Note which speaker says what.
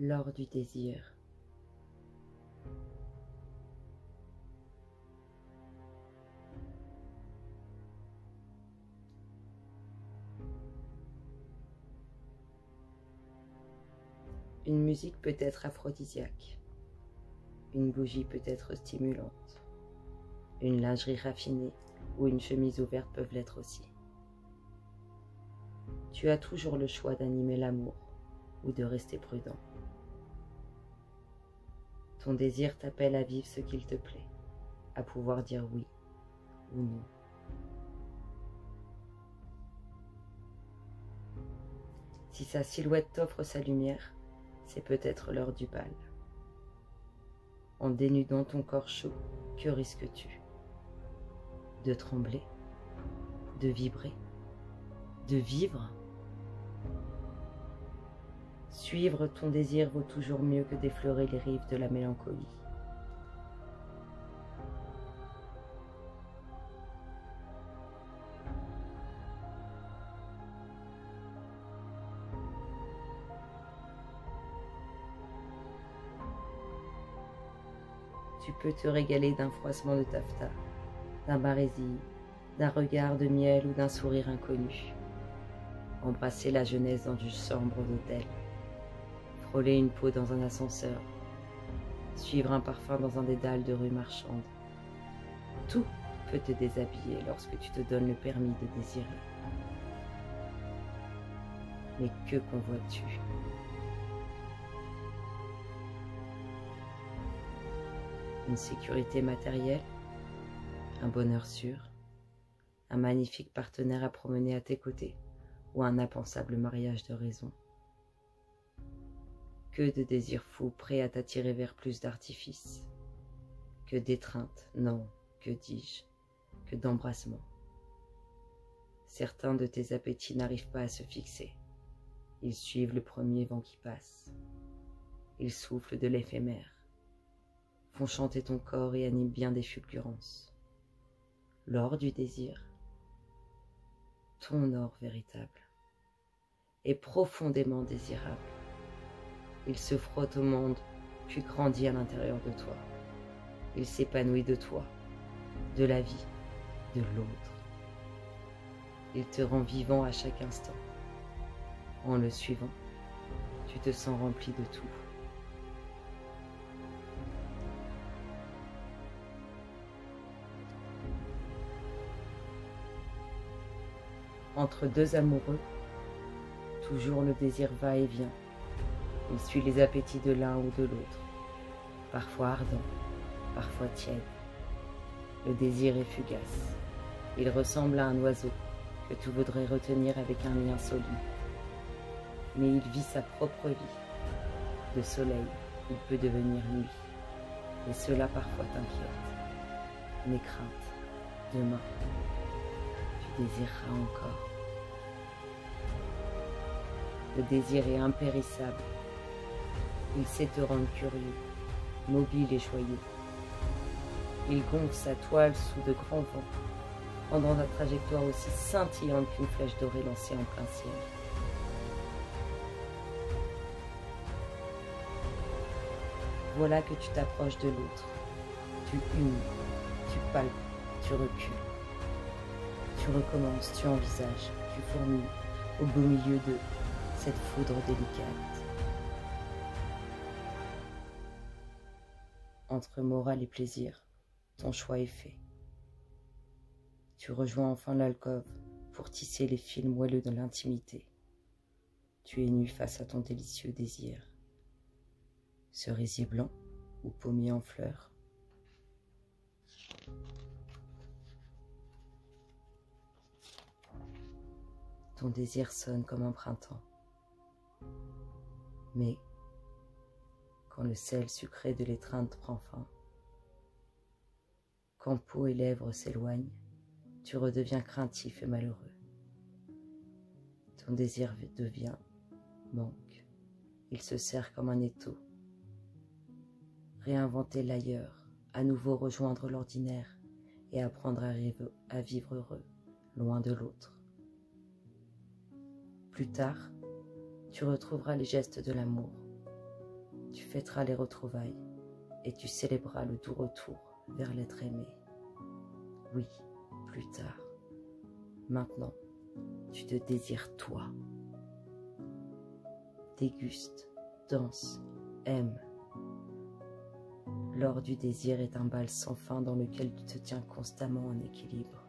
Speaker 1: lors du désir. Une musique peut être aphrodisiaque, une bougie peut être stimulante, une lingerie raffinée ou une chemise ouverte peuvent l'être aussi. Tu as toujours le choix d'animer l'amour ou de rester prudent. Ton désir t'appelle à vivre ce qu'il te plaît, à pouvoir dire oui ou non. Si sa silhouette t'offre sa lumière, c'est peut-être l'heure du bal. En dénudant ton corps chaud, que risques-tu? De trembler, de vibrer, de vivre? Suivre ton désir vaut toujours mieux que d'effleurer les rives de la mélancolie. Tu peux te régaler d'un froissement de taffetas, d'un barésil, d'un regard de miel ou d'un sourire inconnu. Embrasser la jeunesse dans une chambre d'hôtel, frôler une peau dans un ascenseur, suivre un parfum dans un dédale de rue marchande. Tout peut te déshabiller lorsque tu te donnes le permis de désirer. Mais que convoites-tu? Une sécurité matérielle, un bonheur sûr, un magnifique partenaire à promener à tes côtés ou un impensable mariage de raison. Que de désirs fous prêts à t'attirer vers plus d'artifices, que d'étreintes, non, que dis-je, que d'embrassements. Certains de tes appétits n'arrivent pas à se fixer. Ils suivent le premier vent qui passe. Ils soufflent de l'éphémère, font chanter ton corps et animent bien des fulgurances. L'or du désir, ton or véritable, est profondément désirable. Il se frotte au monde, puis grandit à l'intérieur de toi. Il s'épanouit de toi, de la vie, de l'autre. Il te rend vivant à chaque instant. En le suivant, tu te sens rempli de tout. Entre deux amoureux, toujours le désir va et vient. Il suit les appétits de l'un ou de l'autre, parfois ardent, parfois tiède. Le désir est fugace. Il ressemble à un oiseau que tu voudrais retenir avec un lien solide. Mais il vit sa propre vie. De soleil, il peut devenir nuit. Et cela parfois t'inquiète. N'aie crainte, demain, tu désireras encore. Le désir est impérissable. Il sait te rendre curieux, mobile et joyeux. Il gonfle sa toile sous de grands vents, rendant ta trajectoire aussi scintillante qu'une flèche dorée lancée en plein ciel. Voilà que tu t'approches de l'autre. Tu humes, tu palpes, tu recules. Tu recommences, tu envisages, tu fourmilles au beau milieu de cette foudre délicate. Entre morale et plaisir, ton choix est fait. Tu rejoins enfin l'alcôve pour tisser les fils moelleux de l'intimité. Tu es nu face à ton délicieux désir. Cerisier blanc ou pommier en fleurs? Ton désir sonne comme un printemps. Mais, quand le sel sucré de l'étreinte prend fin, quand peau et lèvres s'éloignent, tu redeviens craintif et malheureux. Ton désir devient manque. Il se serre comme un étau. Réinventer l'ailleurs, à nouveau rejoindre l'ordinaire et apprendre à vivre heureux, loin de l'autre. Plus tard, tu retrouveras les gestes de l'amour, Tu fêteras les retrouvailles et tu célébreras le doux retour vers l'être aimé. Oui, plus tard. Maintenant, tu te désires toi. Déguste, danse, aime. L'or du désir est un bal sans fin dans lequel tu te tiens constamment en équilibre.